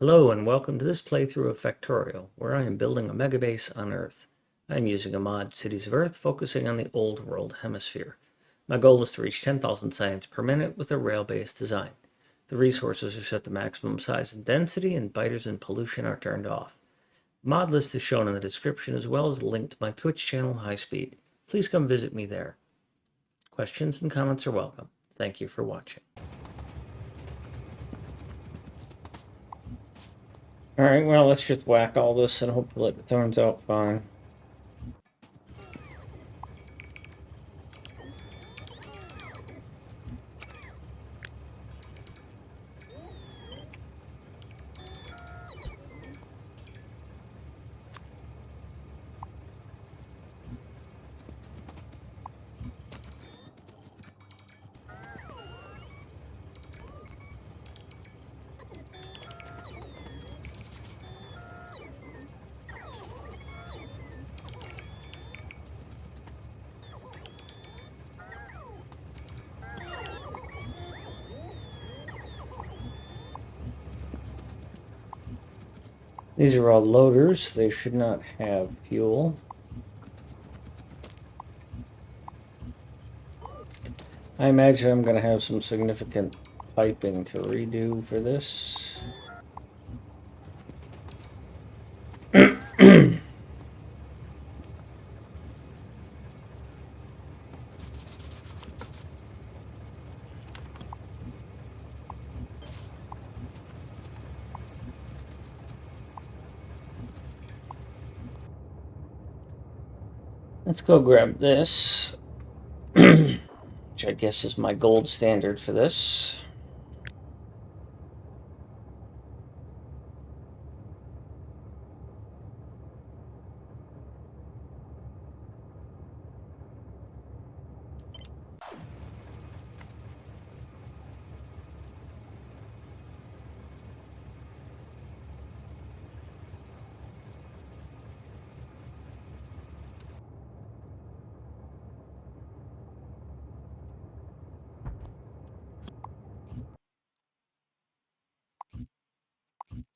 Hello and welcome to this playthrough of Factorio, where I am building a megabase on Earth. I am using a mod, Cities of Earth, focusing on the Old World Hemisphere. My goal is to reach 10,000 science per minute with a rail-based design. The resources are set to maximum size and density, and biters and pollution are turned off. The mod list is shown in the description, as well as a link to my Twitch channel, High Speed. Please come visit me there. Questions and comments are welcome. Thank you for watching. Alright, well, let's just whack all this and hopefully it turns out fine. These are all loaders. They should not have fuel. I imagine I'm going to have some significant piping to redo for this. Let's go grab this, which I guess is my gold standard for this.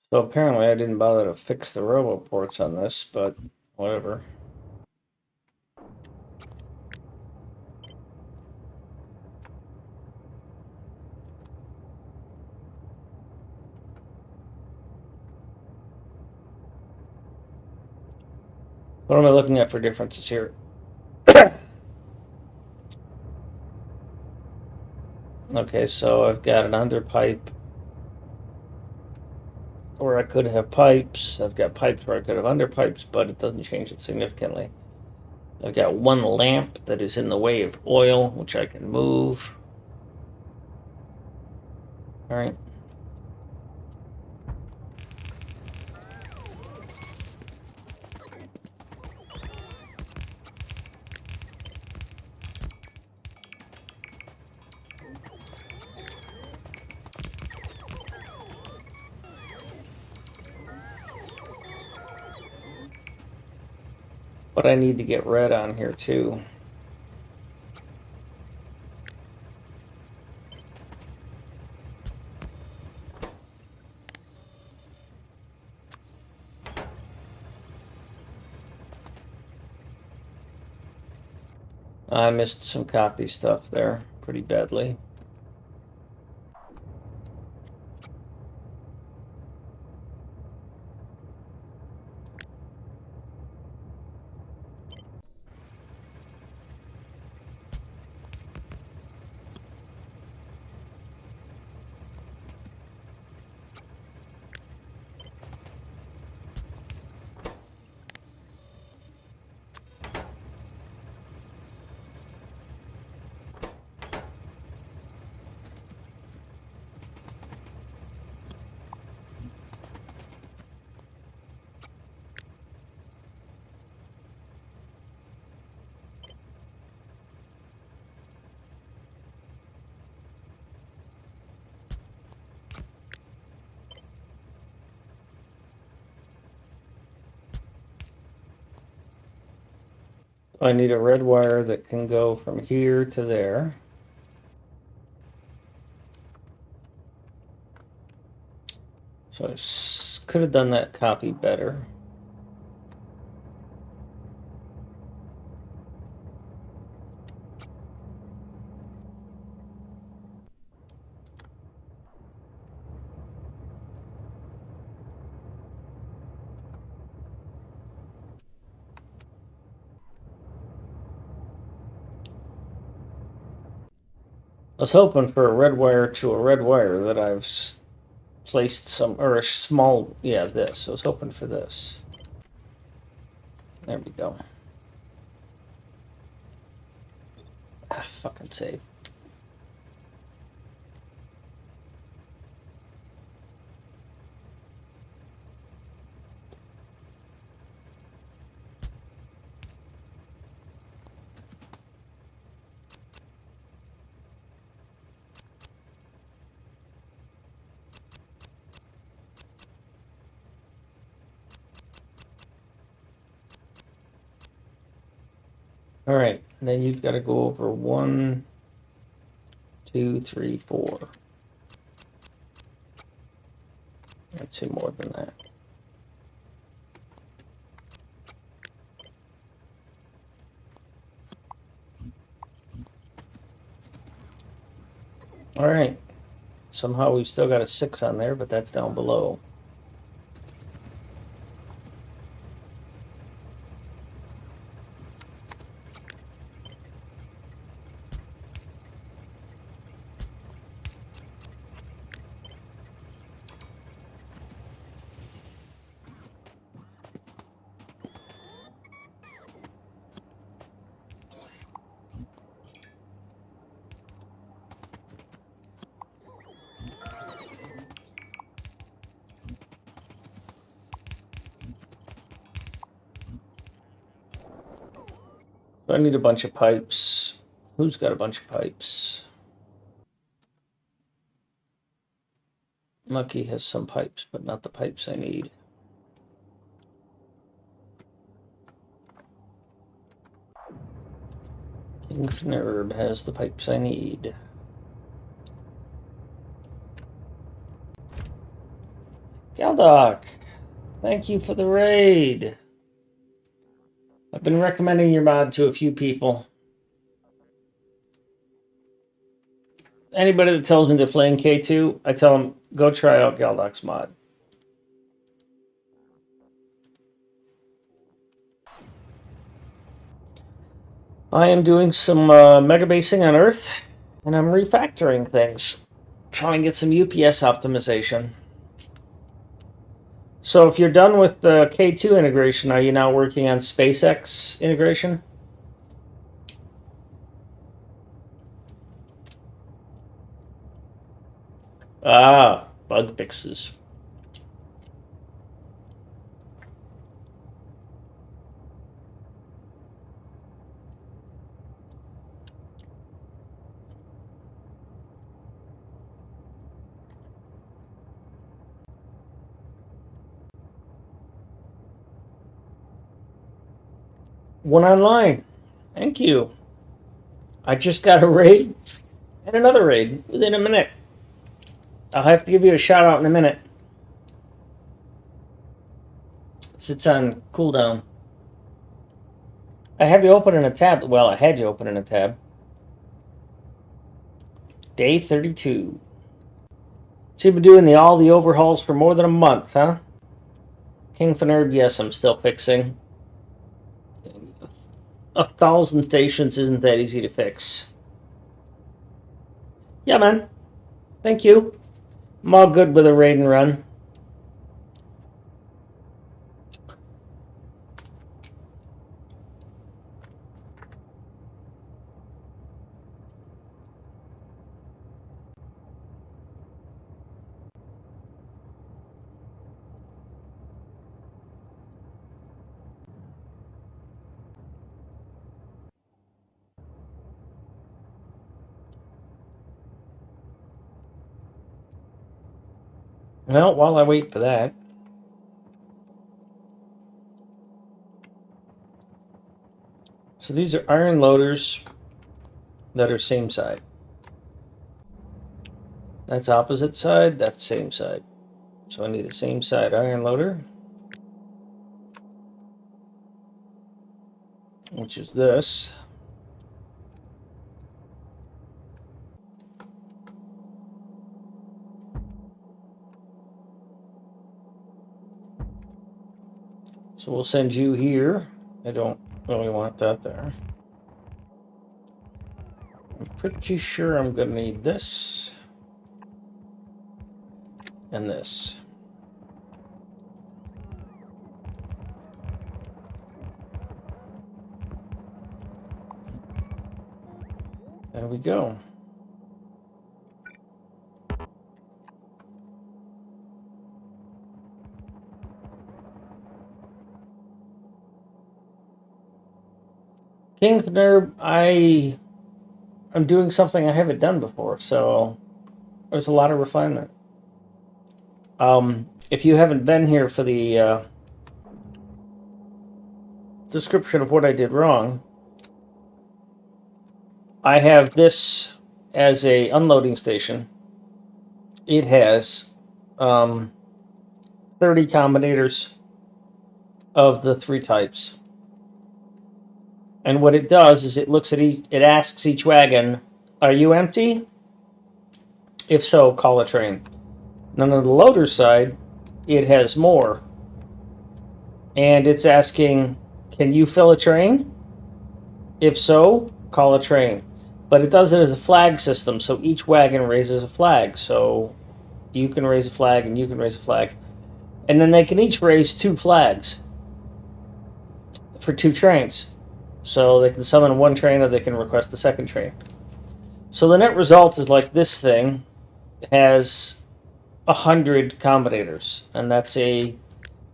So apparently I didn't bother to fix the robo ports on this, but whatever. What am I looking at for differences here? Okay, so I've got an underpipe where I could have pipes. I've got pipes where I could have underpipes, but it doesn't change it significantly. I've got one lamp that is in the way of oil, which I can move. All right. But I need to get red on here too. I missed some copy stuff there pretty badly. I need a red wire that can go from here to there. So I could have done that copy better. I was hoping for a red wire to a red wire that I've placed some, or a small, yeah, this. I was hoping for this. There we go. Ah, fucking save. All right, and then you've got to go over 1, 2, 3, 4. I'd say more than that. All right. Somehow we've still got a 6 on there, but that's down below. So I need a bunch of pipes. Who's got a bunch of pipes? Mucky has some pipes, but not the pipes I need. King Fnerb has the pipes I need. Galdoc, thank you for the raid. I've been recommending your mod to a few people. Anybody that tells me they're playing K2, I tell them, go try out Galdoc's mod. I am doing some MegaBasing on Earth, and I'm refactoring things. Trying to get some UPS optimization. So if you're done with the K2 integration, are you now working on SpaceX integration? Ah, bug fixes. One online. Thank you. I just got a raid and another raid within a minute. I'll have to give you a shout out in a minute. It's on cooldown. I have you open in a tab. Well, I had you open in a tab. Day 32. So you've been doing all the overhauls for more than a month, huh? King Fnerb, yes, I'm still fixing. 1,000 stations isn't that easy to fix. Yeah, man. Thank you. I'm all good with a raid and run. Well, while I wait for that, so these are iron loaders that are same side. That's opposite side, that's same side. So I need a same side iron loader, which is this. So we'll send you here. I don't really want that there. I'm pretty sure I'm going to need this and this. There we go. King Nerb, I'm doing something I haven't done before, so there's a lot of refinement. If you haven't been here for the description of what I did wrong, I have this as a unloading station. It has 30 combinators of the 3 types. And what it does is it looks at it asks each wagon, are you empty? If so, call a train. And on the loader side, it has more. And it's asking, can you fill a train? If so, call a train. But it does it as a flag system, so each wagon raises a flag. So you can raise a flag and you can raise a flag. And then they can each raise 2 flags for 2 trains. So they can summon 1 train or they can request a 2nd train. So the net result is like this thing has 100 combinators, and that's a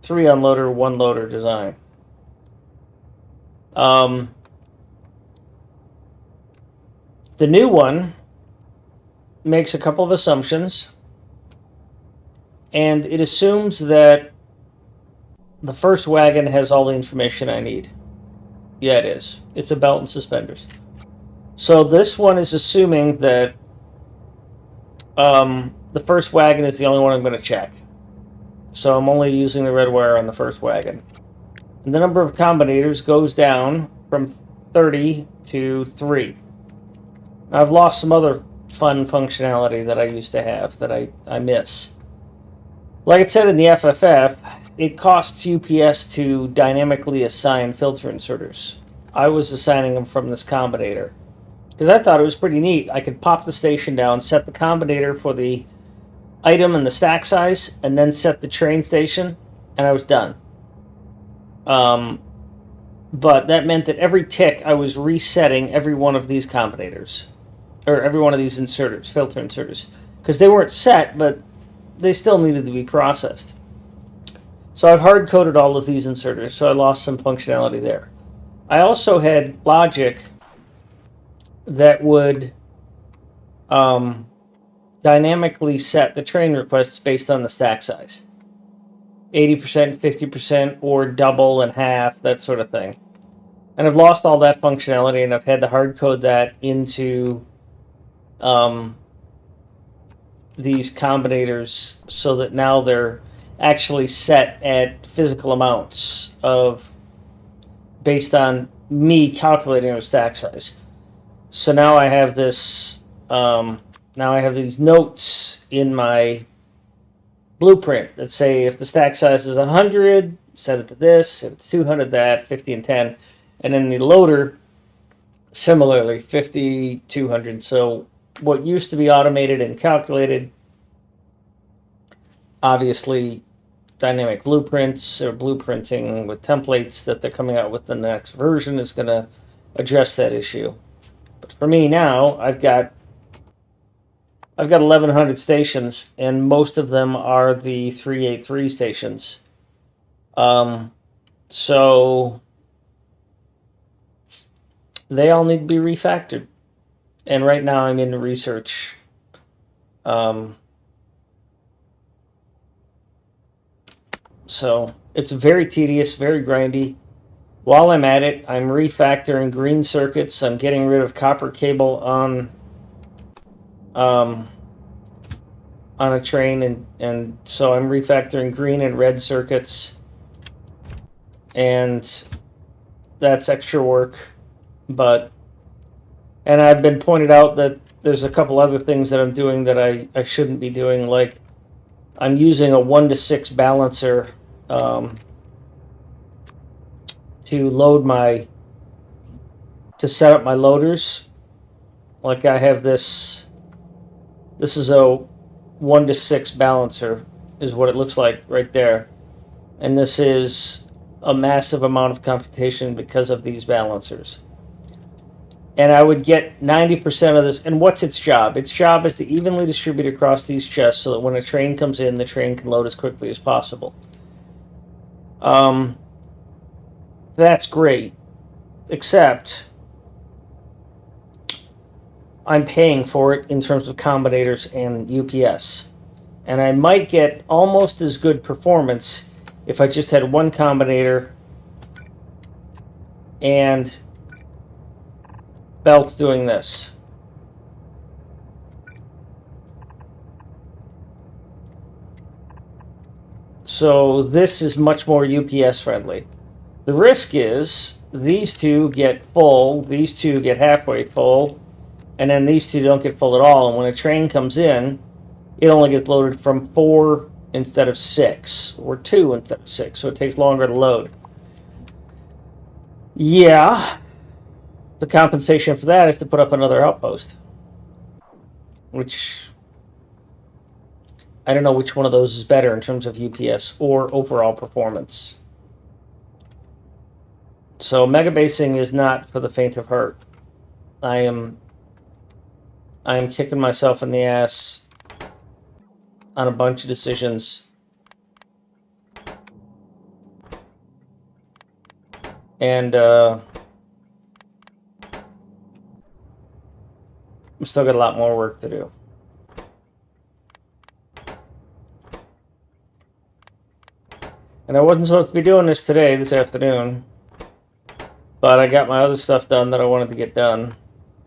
3 unloader, 1 loader design. The new one makes a couple of assumptions, and it assumes that the first wagon has all the information I need. Yeah, it is. It's a belt and suspenders. So this one is assuming that the first wagon is the only one I'm going to check. So I'm only using the red wire on the first wagon. And the number of combinators goes down from 30 to 3. Now, I've lost some other fun functionality that I used to have that I miss. Like it said in the FFF, it costs UPS to dynamically assign filter inserters. I was assigning them from this combinator because I thought it was pretty neat. I could pop the station down, set the combinator for the item and the stack size, and then set the train station, and I was done. But that meant that every tick I was resetting every one of these combinators, or every one of these inserters, filter inserters, because they weren't set, but they still needed to be processed. So I've hard-coded all of these inserters, so I lost some functionality there. I also had logic that would dynamically set the train requests based on the stack size. 80%, 50%, or double and half, that sort of thing. And I've lost all that functionality, and I've had to hard-code that into these combinators so that now they're actually set at physical amounts of based on me calculating the stack size. So now I have this. Now I have these notes in my blueprint that say if the stack size is 100, set it to this. If it's 200, that 50 and 10, and then the loader similarly 50, 200. So what used to be automated and calculated, obviously dynamic blueprints or blueprinting with templates that they're coming out with the next version is going to address that issue. But for me now, I've got 1,100 stations, and most of them are the 383 stations. So they all need to be refactored. And right now I'm in the research. So it's very tedious, very grindy. While I'm at it, I'm refactoring green circuits. I'm getting rid of copper cable on on a train, and so I'm refactoring green and red circuits, and that's extra work. And I've been pointed out that there's a couple other things that I'm doing that I shouldn't be doing, like I'm using a 1-to-6 balancer to set up my loaders. Like I have this is a 1-to-6 balancer is what it looks like right there. And this is a massive amount of computation because of these balancers. And I would get 90% of this. And what's its job? Its job is to evenly distribute across these chests so that when a train comes in, the train can load as quickly as possible. That's great. Except I'm paying for it in terms of combinators and UPS. And I might get almost as good performance if I just had one combinator and belts doing this. So this is much more UPS friendly. The risk is these two get full, these two get halfway full, and then these two don't get full at all. And when a train comes in, it only gets loaded from 4 instead of 6, or 2 instead of 6, so it takes longer to load. Yeah, the compensation for that is to put up another outpost, which I don't know which one of those is better in terms of UPS or overall performance. So MegaBasing is not for the faint of heart. I am kicking myself in the ass on a bunch of decisions. And we still got a lot more work to do. And I wasn't supposed to be doing this today, this afternoon. But I got my other stuff done that I wanted to get done.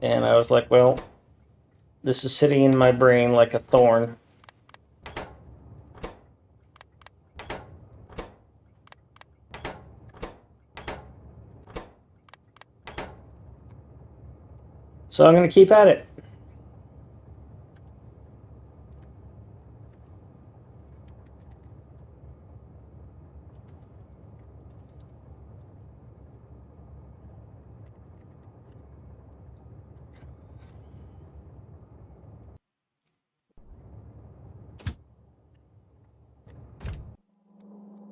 And I was like, well, this is sitting in my brain like a thorn. So I'm going to keep at it.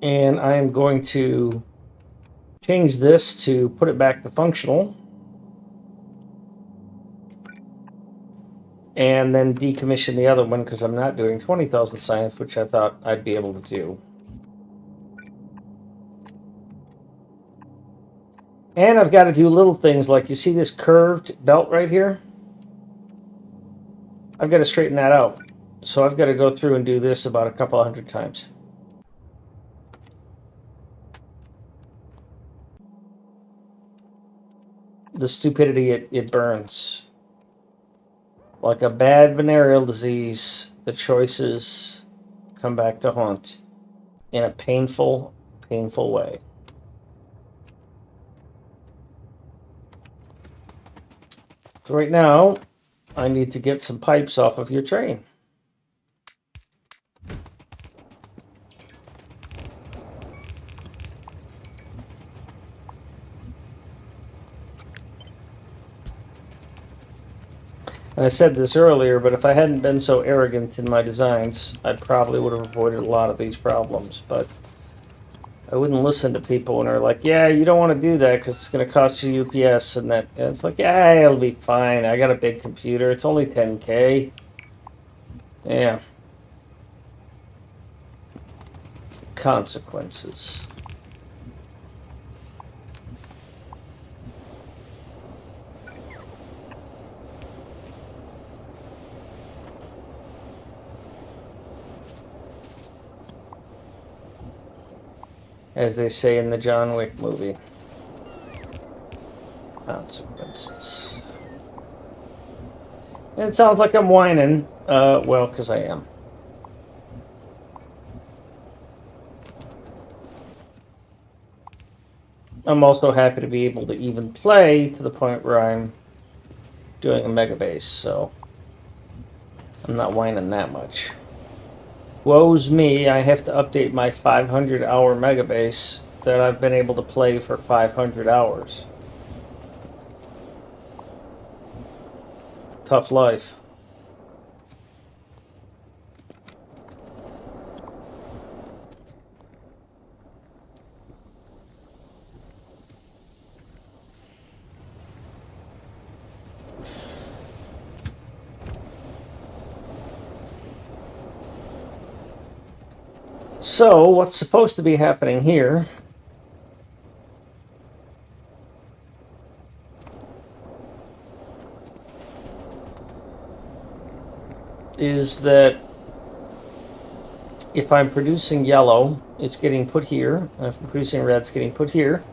And I am going to change this to put it back to functional. And then decommission the other one because I'm not doing 20,000 science, which I thought I'd be able to do. And I've got to do little things like, you see this curved belt right here? I've got to straighten that out. So I've got to go through and do this about a couple 100 times. The stupidity it burns. Like a bad venereal disease, the choices come back to haunt in a painful, painful way. So right now, I need to get some pipes off of your train. And I said this earlier, but if I hadn't been so arrogant in my designs, I probably would have avoided a lot of these problems. But I wouldn't listen to people when they're like, yeah, you don't want to do that because it's going to cost you UPS. And it's like, yeah, it'll be fine. I got a big computer. It's only 10K. Yeah. Consequences. As they say in the John Wick movie. Consequences. And it sounds like I'm whining. Well, because I am. I'm also happy to be able to even play to the point where I'm doing a MegaBase, so I'm not whining that much. Woe's me, I have to update my 500-hour MegaBase that I've been able to play for 500 hours. Tough life. So, what's supposed to be happening here is that if I'm producing yellow, it's getting put here, and if I'm producing red, it's getting put here.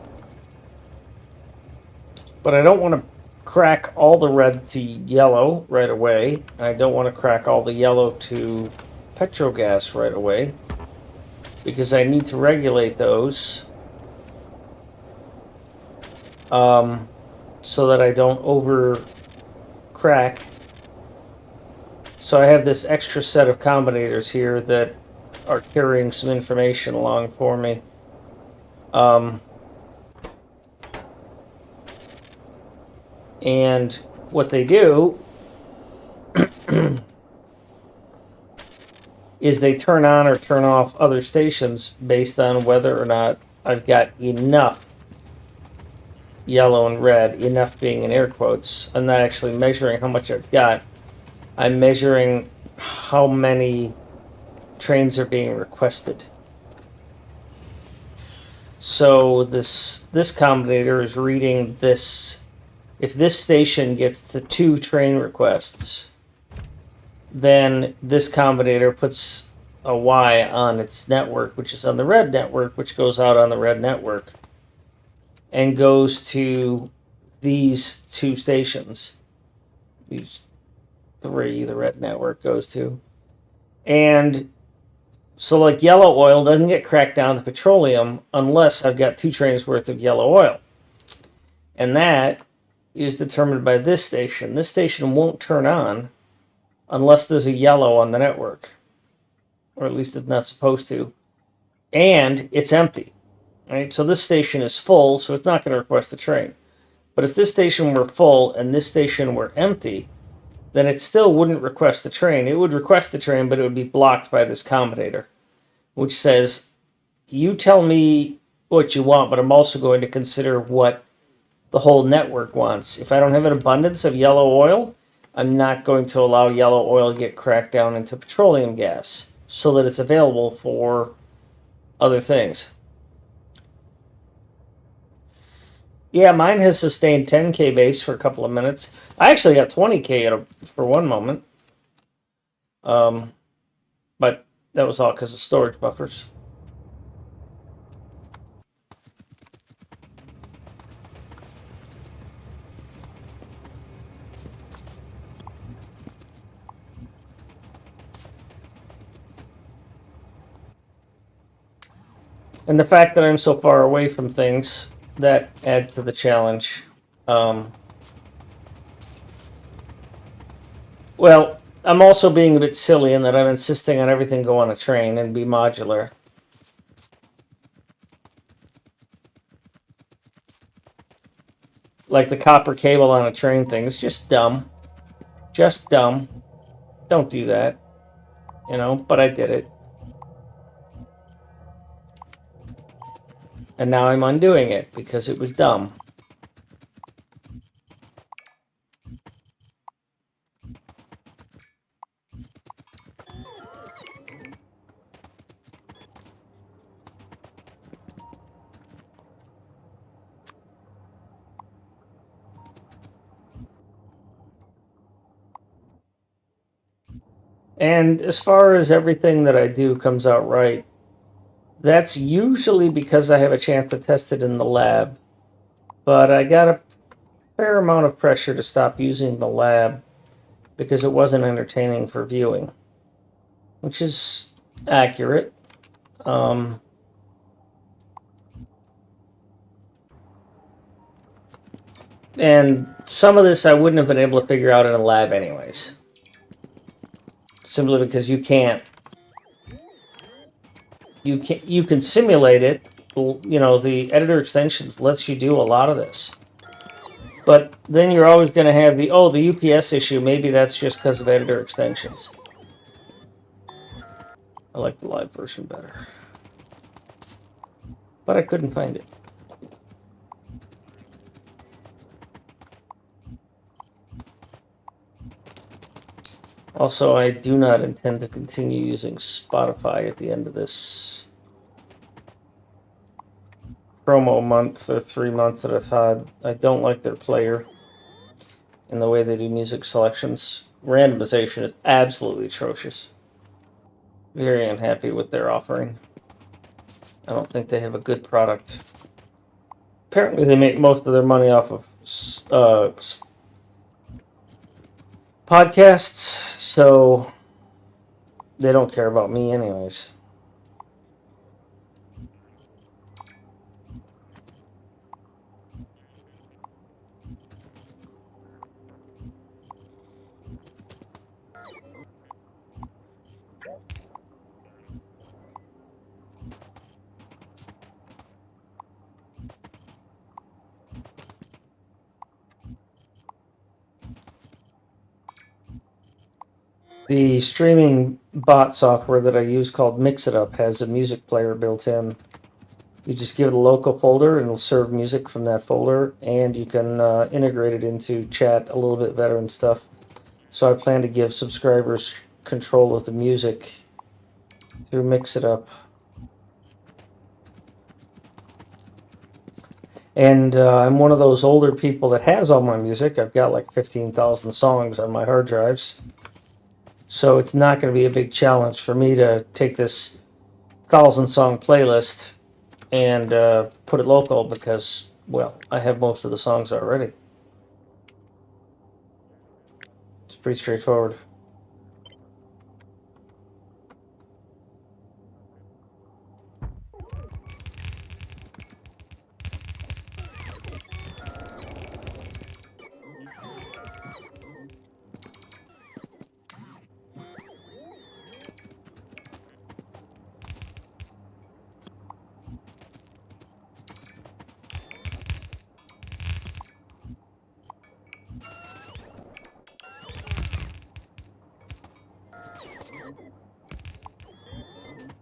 But I don't want to crack all the red to yellow right away. I don't want to crack all the yellow to petrogas right away, because I need to regulate those so that I don't over crack. So I have this extra set of combinators here that are carrying some information along for me. And what they do is they turn on or turn off other stations based on whether or not I've got enough yellow and red, enough being in air quotes. I'm not actually measuring how much I've got. I'm measuring how many trains are being requested. So this combinator is reading this. If this station gets to 2 train requests, then this combinator puts a Y on its network, which is on the red network, which goes out on the red network and goes to these 2 stations. These 3 the red network goes to. And so like yellow oil doesn't get cracked down to petroleum unless I've got 2 trains worth of yellow oil. And that is determined by this station. This station won't turn on unless there's a yellow on the network, or at least it's not supposed to, and it's empty. Right? So this station is full, so it's not going to request a train. But if this station were full and this station were empty, then it still wouldn't request the train. It would request the train, but it would be blocked by this combinator, which says, you tell me what you want, but I'm also going to consider what the whole network wants. If I don't have an abundance of yellow oil, I'm not going to allow yellow oil to get cracked down into petroleum gas so that it's available for other things. Yeah, mine has sustained 10K base for a couple of minutes. I actually got 20K for one moment. But that was all because of storage buffers. And the fact that I'm so far away from things, that adds to the challenge. Well, I'm also being a bit silly in that I'm insisting on everything go on a train and be modular. Like the copper cable on a train thing. It's just dumb. Just dumb. Don't do that. You know, but I did it. And now I'm undoing it because it was dumb. And as far as everything that I do comes out right, that's usually because I have a chance to test it in the lab. But I got a fair amount of pressure to stop using the lab because it wasn't entertaining for viewing, which is accurate. And some of this I wouldn't have been able to figure out in a lab anyways. Simply because you can simulate it. You know, the editor extensions lets you do a lot of this. But then you're always going to have the UPS issue. Maybe that's just because of editor extensions. I like the live version better. But I couldn't find it. Also, I do not intend to continue using Spotify at the end of this promo month or 3 months that I've had. I don't like their player and the way they do music selections. Randomization is absolutely atrocious. Very unhappy with their offering. I don't think they have a good product. Apparently, they make most of their money off of podcasts, so they don't care about me anyways. The streaming bot software that I use called Mix It Up has a music player built in. You just give it a local folder and it'll serve music from that folder, and you can integrate it into chat a little bit better and stuff. So I plan to give subscribers control of the music through Mix It Up. And I'm one of those older people that has all my music. I've got like 15,000 songs on my hard drives. So it's not going to be a big challenge for me to take this 1,000-song playlist and put it local because, well, I have most of the songs already. It's pretty straightforward.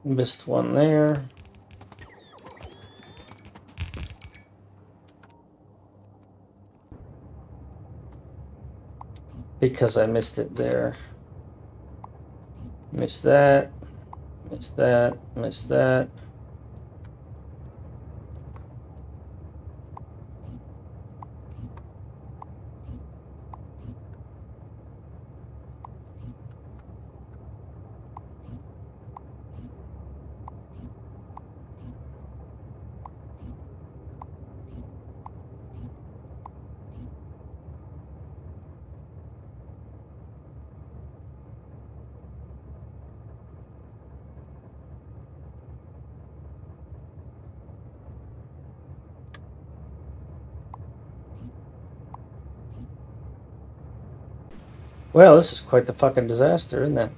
Missed one there. Because I missed it there. Missed that. Missed that. Missed that. Well, this is quite the fucking disaster, isn't it?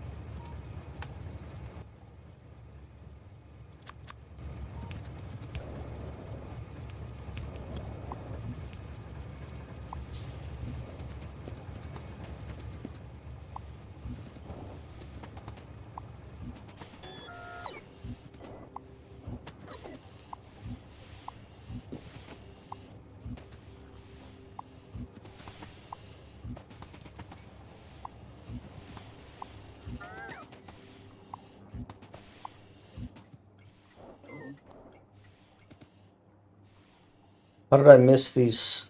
How did I miss these?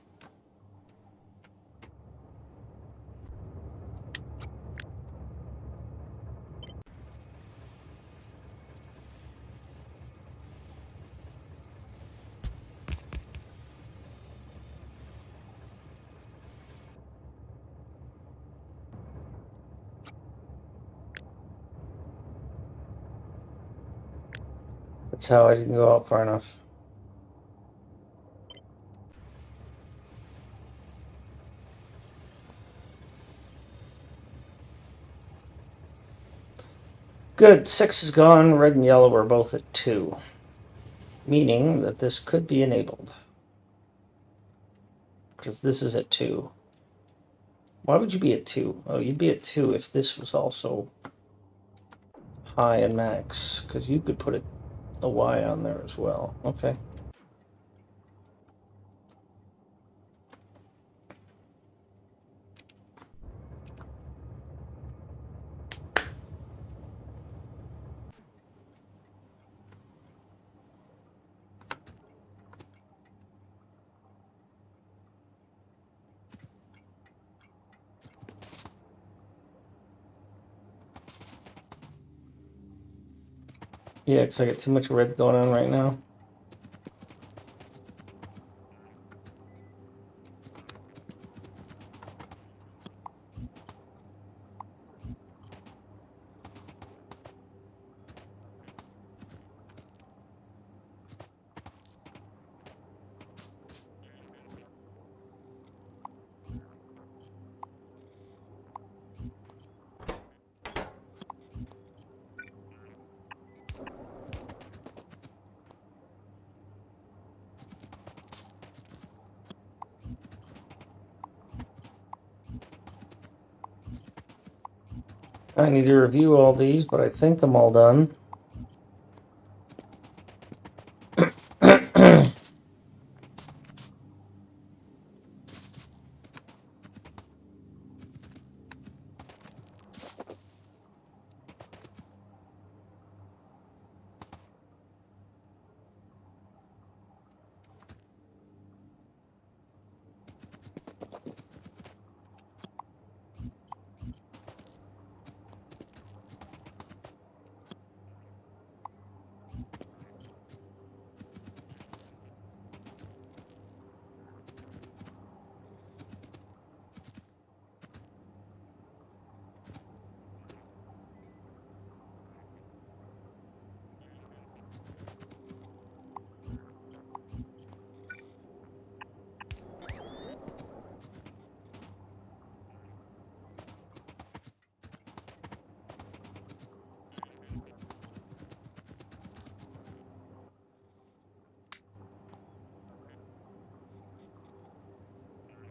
That's how I didn't go out far enough. Good. 6 is gone. Red and yellow are both at 2. Meaning that this could be enabled. Because this is at 2. Why would you be at 2? Oh, you'd be at 2 if this was also high and max. Because you could put a Y on there as well. Okay. Yeah, because I got too much red going on right now. I need to review all these, but I think I'm all done.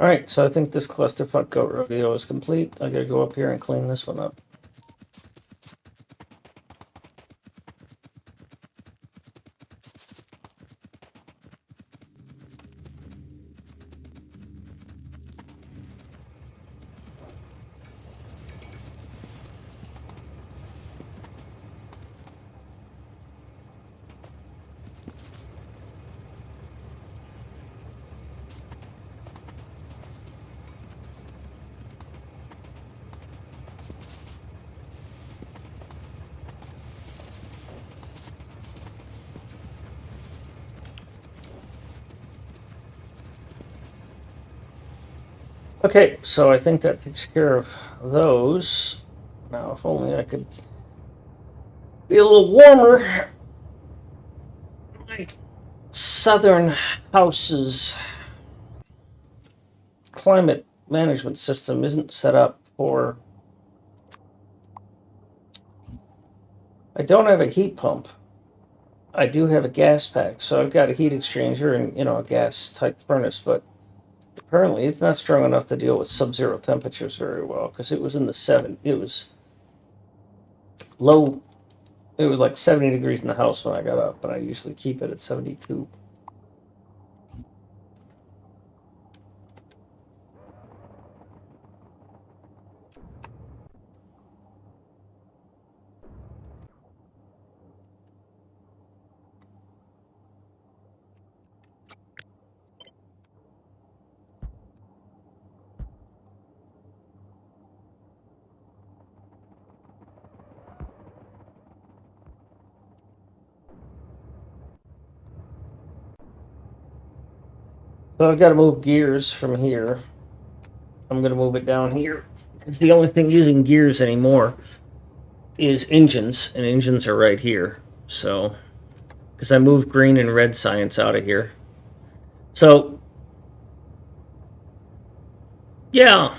Alright, so I think this clusterfuck goat rodeo is complete. I gotta go up here and clean this one up. Okay, so I think that takes care of those. Now, if only I could be a little warmer. My southern house's climate management system isn't set up for... I don't have a heat pump. I do have a gas pack, so I've got a heat exchanger and, a gas type furnace, but apparently it's not strong enough to deal with sub-zero temperatures very well, because it was in the it was low, it was like 70 degrees in the house when I got up, but I usually keep it at 72. So I've got to move gears from here. I'm going to move it down here. Because the only thing using gears anymore is engines, and engines are right here. So, because I moved green and red science out of here. So, yeah.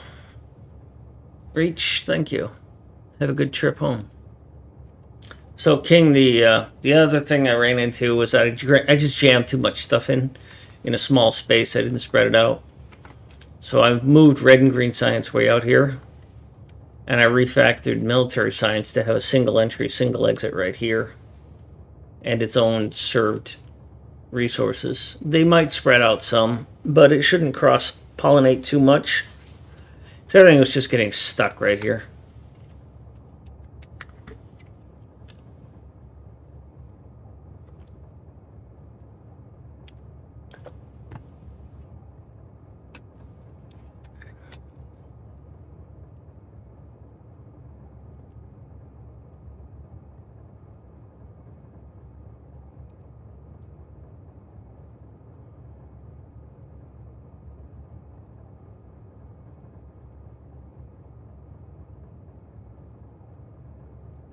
Reach, thank you. Have a good trip home. So King, the other thing I ran into was I just jammed too much stuff in a small space. I didn't spread it out. So I moved red and green science way out here, and I refactored military science to have a single entry, single exit right here, and its own served resources. They might spread out some, but it shouldn't cross pollinate too much. So everything was just getting stuck right here.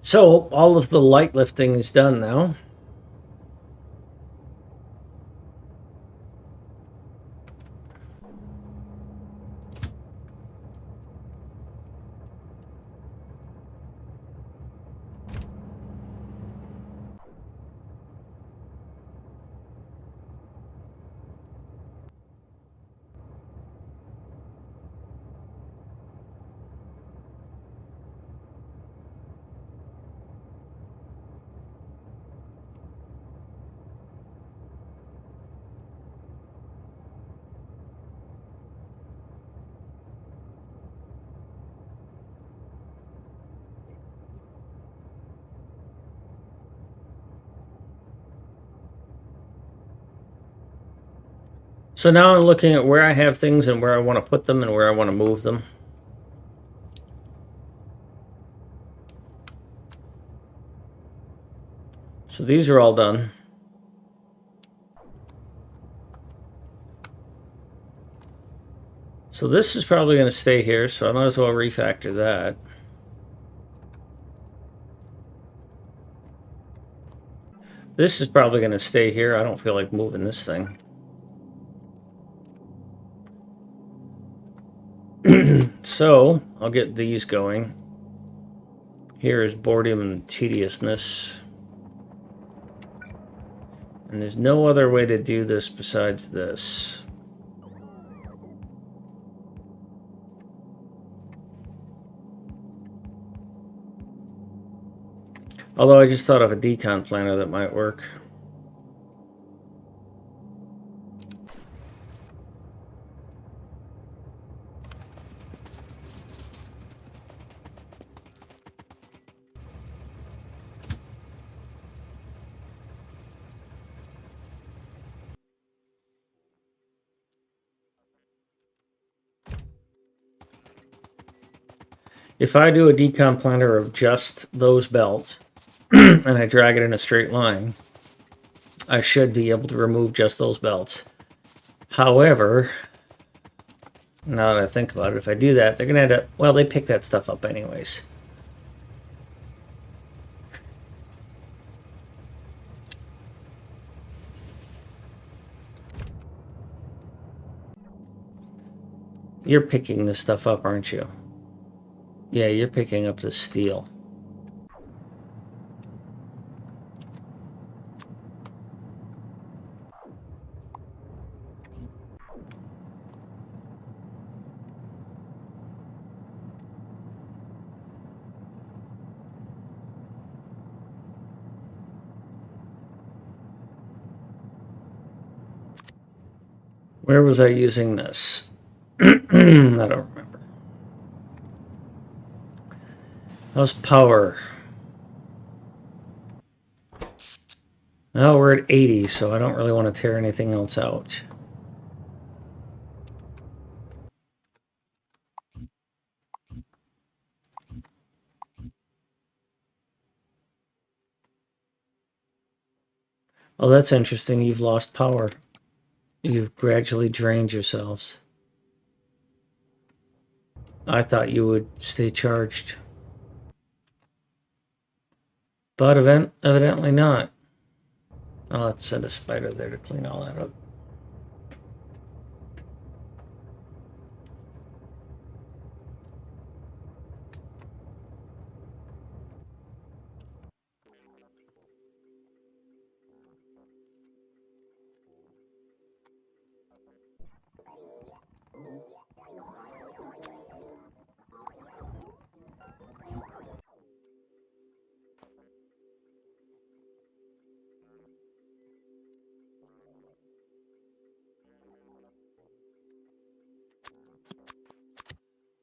So all of the light lifting is done now. So now I'm looking at where I have things and where I want to put them and where I want to move them. So these are all done. So this is probably going to stay here, so I might as well refactor that. This is probably going to stay here. I don't feel like moving this thing. So I'll get these going. Here is boredom and tediousness. And there's no other way to do this besides this. Although I just thought of a decon planner that might work. If I do a decon planner of just those belts, and I drag it in a straight line, I should be able to remove just those belts. However, now that I think about it, if I do that, they're going to end up... Well, they pick that stuff up anyways. You're picking this stuff up, aren't you? Yeah, you're picking up the steel. Where was I using this? I don't remember. How's power? Oh, we're at 80, so I don't really want to tear anything else out. Oh, that's interesting. You've lost power. You've gradually drained yourselves. I thought you would stay charged. But evidently not. I'll have to send a spider there to clean all that up.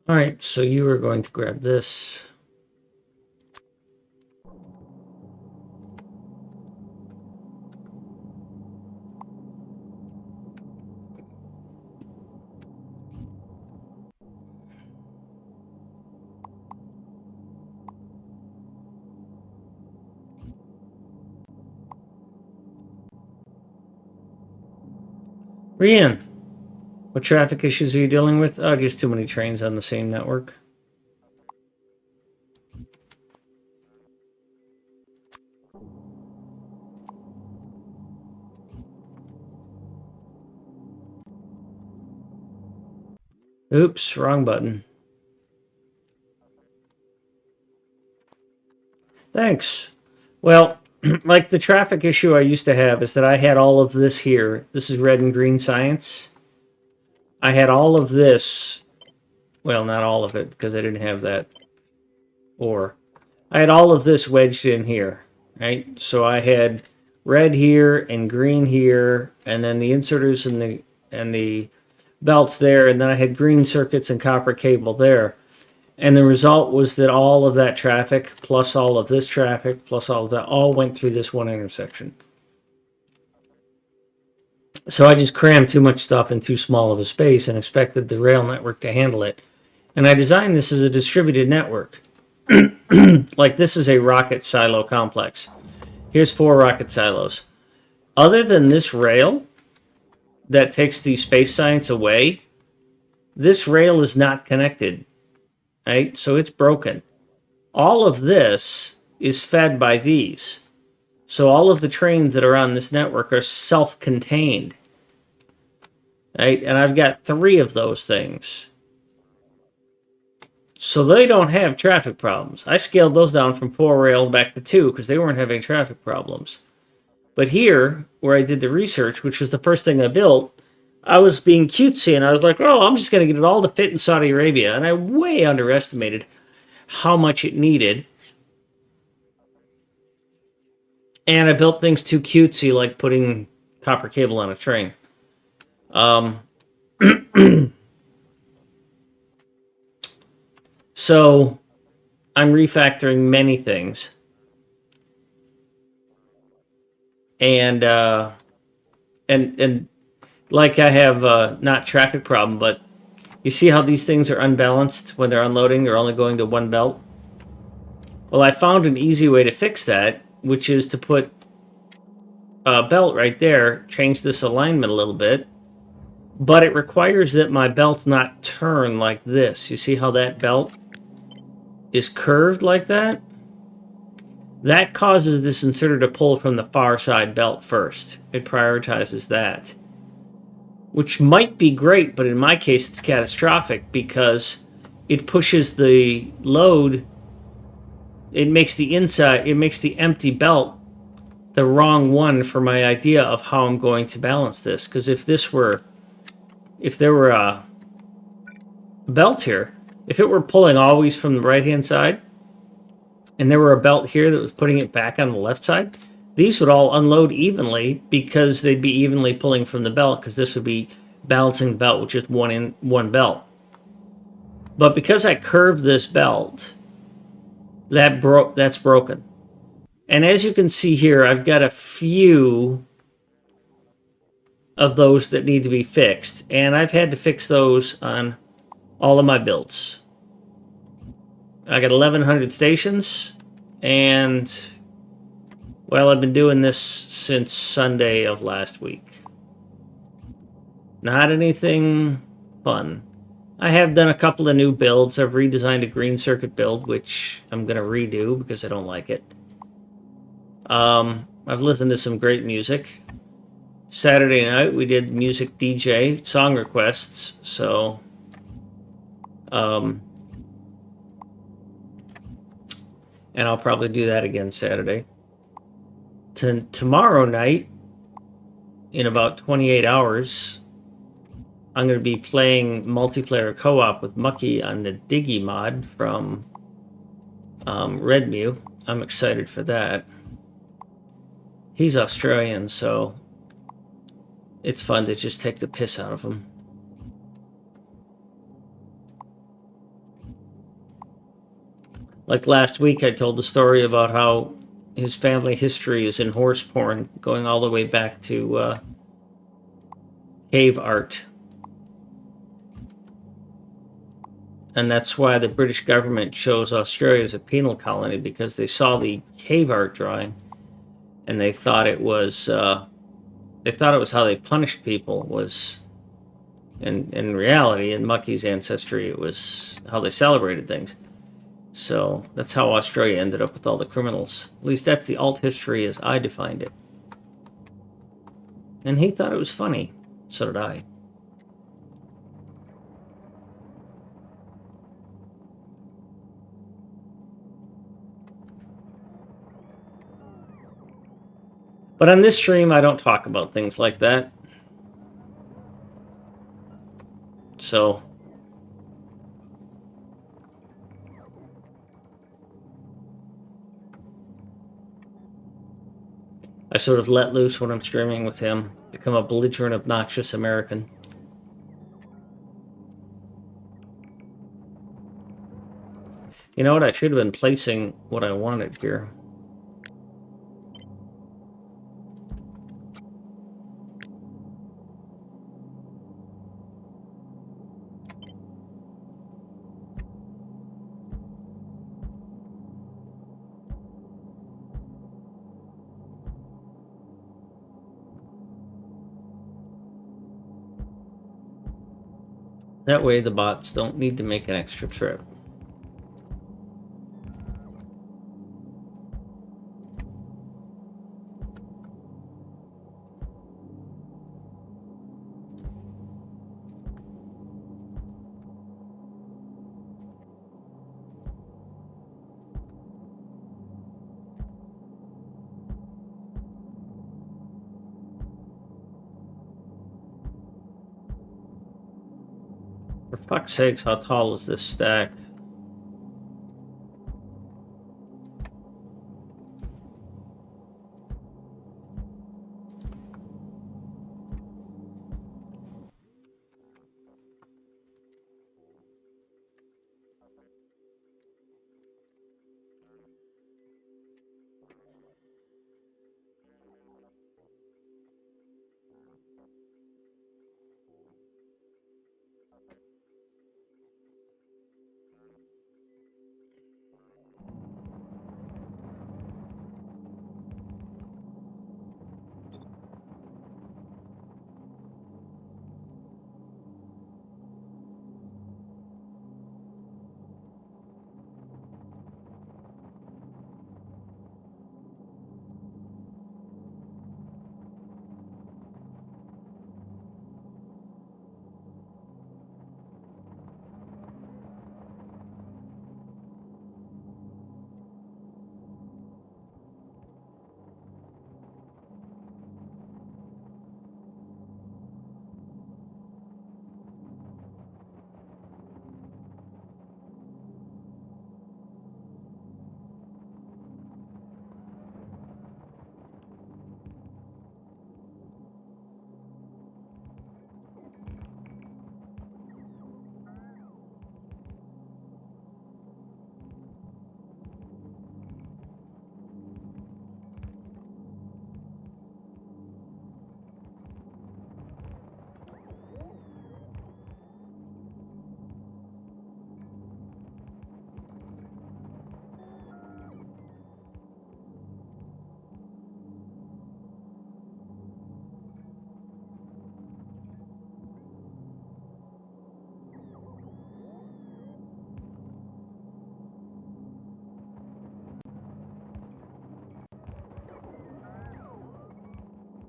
All right, so you are going to grab this. Rian, what traffic issues are you dealing with? Oh, just too many trains on the same network. Oops, wrong button. Thanks. Well, like the traffic issue I used to have is that I had all of this here. This is red and green science. I had all of this. Well, not all of it because I didn't have that ore. I had all of this wedged in here, right? So I had red here and green here, and then the inserters and the belts there, and then I had green circuits and copper cable there. And the result was that all of that traffic, plus all of this traffic, plus all of that, all went through this one intersection. So I just crammed too much stuff in too small of a space and expected the rail network to handle it. And I designed this as a distributed network. Like this is a rocket silo complex. Here's 4 rocket silos. Other than this rail that takes the space science away, this rail is not connected, right? So it's broken. All of this is fed by these. So all of the trains that are on this network are self-contained, right? And I've got 3 of those things. So they don't have traffic problems. I scaled those down from 4 rail back to 2 because they weren't having traffic problems. But here, where I did the research, which was the first thing I built, I was being cutesy and I was like, oh, I'm just going to get it all to fit in Saudi Arabia. And I way underestimated how much it needed. And I built things too cutesy, like putting copper cable on a train. So I'm refactoring many things. And like I have not traffic problem, but you see how these things are unbalanced when they're unloading? They're only going to one belt. Well, I found an easy way to fix that, which is to put a belt right there, change this alignment a little bit, but it requires that my belt not turn like this. You see how that belt is curved like that? That causes this inserter to pull from the far side belt first. It prioritizes that. Which might be great, but in my case it's catastrophic because it pushes the load, it makes the empty belt the wrong one for my idea of how I'm going to balance this. Because if there were a belt here, if it were pulling always from the right hand side, and there were a belt here that was putting it back on the left side, these would all unload evenly because they'd be evenly pulling from the belt because this would be balancing the belt with just one belt. But because I curved this belt, that's broken. And as you can see here, I've got a few of those that need to be fixed. And I've had to fix those on all of my builds. I got 1,100 stations, and well, I've been doing this since Sunday of last week. Not anything fun. I have done a couple of new builds. I've redesigned a green circuit build, which I'm going to redo because I don't like it. I've listened to some great music. Saturday night, we did music DJ, song requests, so... and I'll probably do that again Saturday. Tomorrow night, in about 28 hours, I'm going to be playing multiplayer co-op with Mucky on the Diggy mod from Redmew. I'm excited for that. He's Australian, so it's fun to just take the piss out of him. Like last week, I told the story about how his family history is in horse porn, going all the way back to cave art. And that's why the British government chose Australia as a penal colony, because they saw the cave art drawing and they thought it was how they punished people. Was in reality, in Mucky's ancestry, it was how they celebrated things. So that's how Australia ended up with all the criminals. At least that's the alt history as I defined it. And he thought it was funny. So did I. But on this stream, I don't talk about things like that. So I sort of let loose when I'm streaming with him, become a belligerent, obnoxious American. You know what? I should have been placing what I wanted here. That way the bots don't need to make an extra trip. For fuck's sakes, how tall is this stack?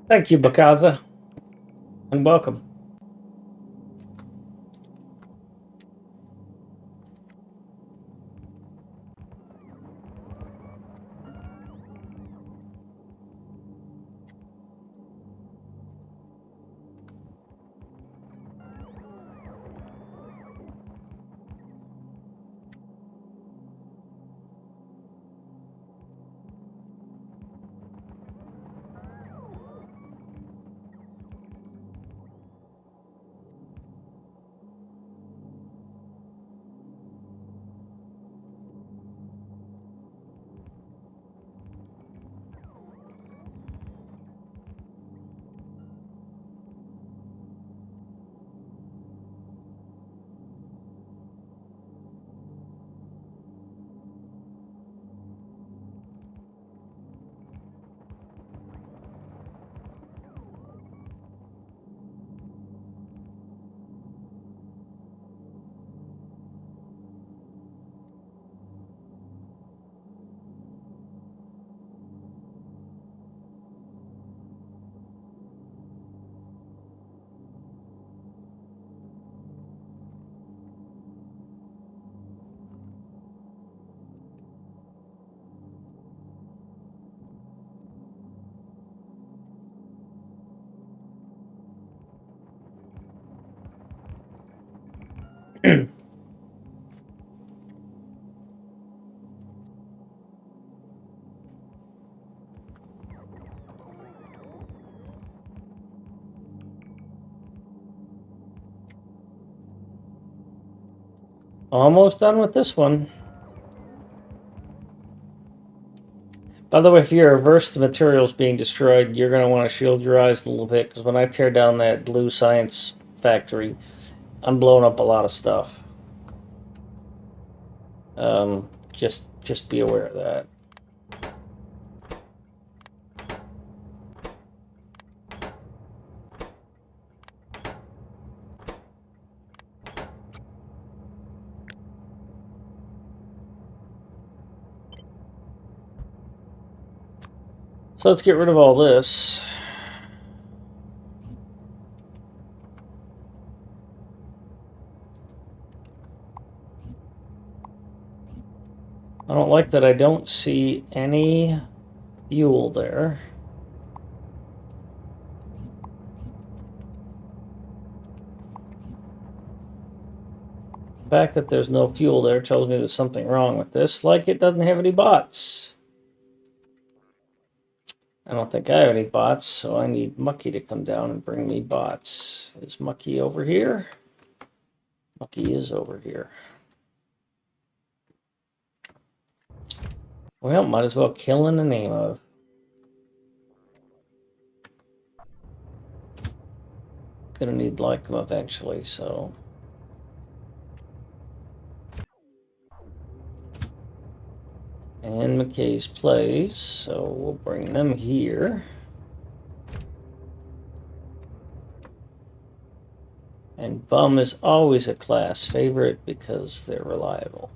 Thank you, Bakaza, and welcome. Almost done with this one. By the way, if you're averse to materials being destroyed, you're going to want to shield your eyes a little bit, because when I tear down that blue science factory, I'm blowing up a lot of stuff. Just be aware of that. So let's get rid of all this. I don't like that I don't see any fuel there. The fact that there's no fuel there tells me there's something wrong with this, like it doesn't have any bots. I don't think I have any bots, so I need Mucky to come down and bring me bots. Is Mucky over here? Mucky is over here. Well, might as well kill in the name of. Gonna need like them eventually, so. And McKay's plays, so we'll bring them here. And Bum is always a class favorite because they're reliable.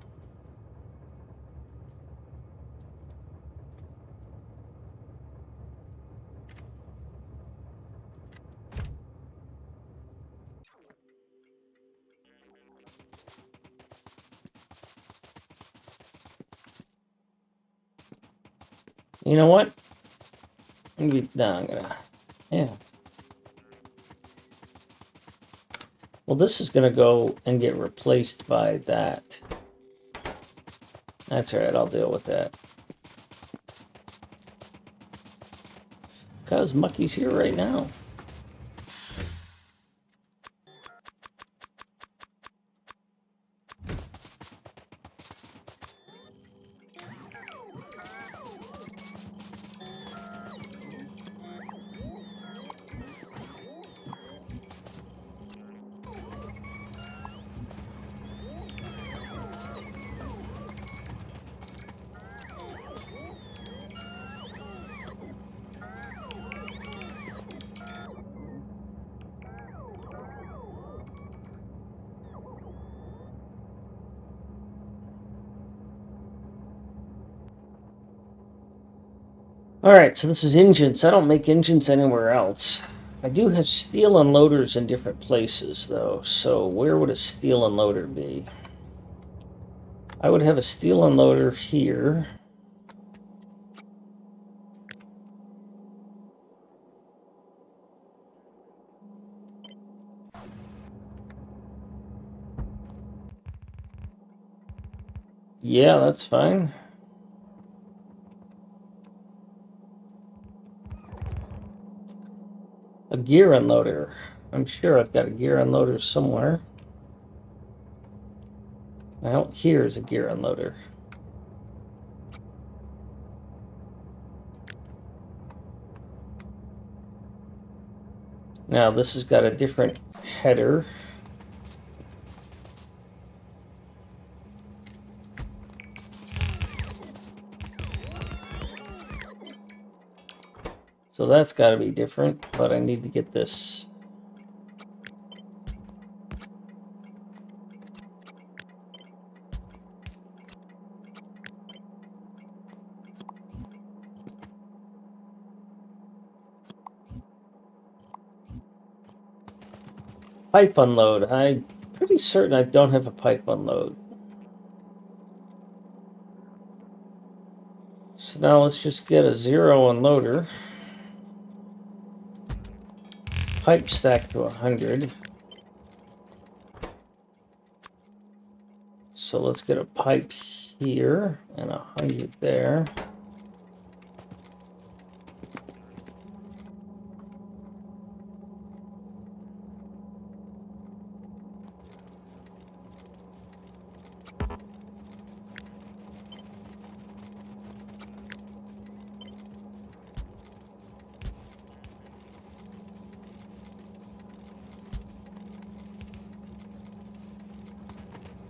You know what? I'm gonna, yeah. Well, this is gonna go and get replaced by that. That's all right, I'll deal with that. Because Mucky's here right now. Alright, so this is engines. I don't make engines anywhere else. I do have steel unloaders in different places, though. So where would a steel unloader be? I would have a steel unloader here. Yeah, that's fine. A gear unloader. I'm sure I've got a gear unloader somewhere. Well, here's a gear unloader. Now this has got a different header. So that's got to be different, but I need to get this. Pipe unload. I'm pretty certain I don't have a pipe unload. So now let's just get a 0 unloader. Pipe stack to 100. So let's get a pipe here and 100 there.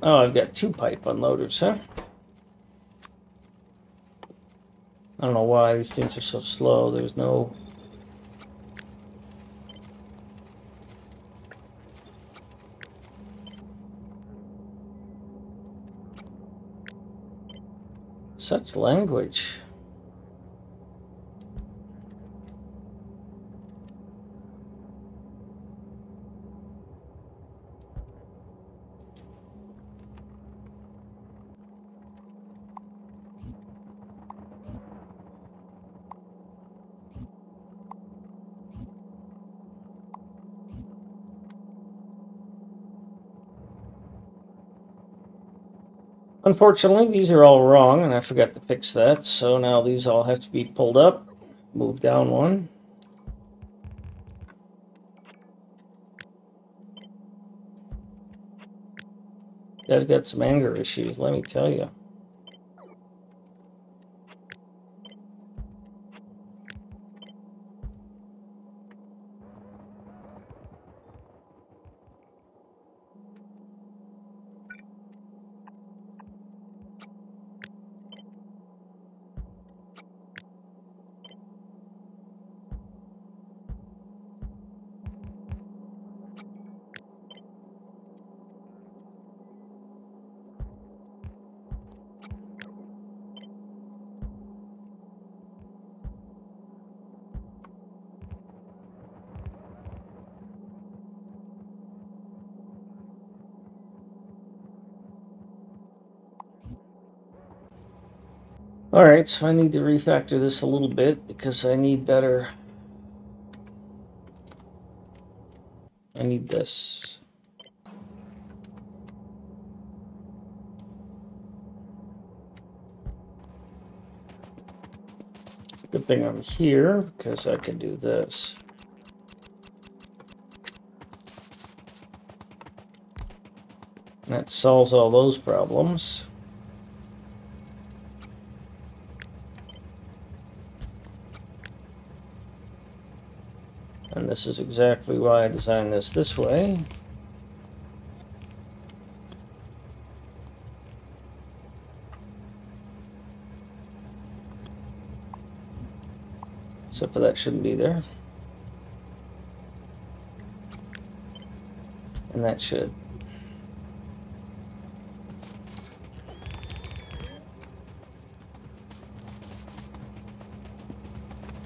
Oh, I've got 2 pipe unloaders, huh? I don't know why these things are so slow. There's no... such language. Unfortunately, these are all wrong, and I forgot to fix that, so now these all have to be pulled up. Move down 1. Guy's got some anger issues, let me tell you. Alright, so I need to refactor this a little bit because I need better... I need this. Good thing I'm here because I can do this. And that solves all those problems. And this is exactly why I designed this way. Except for that shouldn't be there. And that should.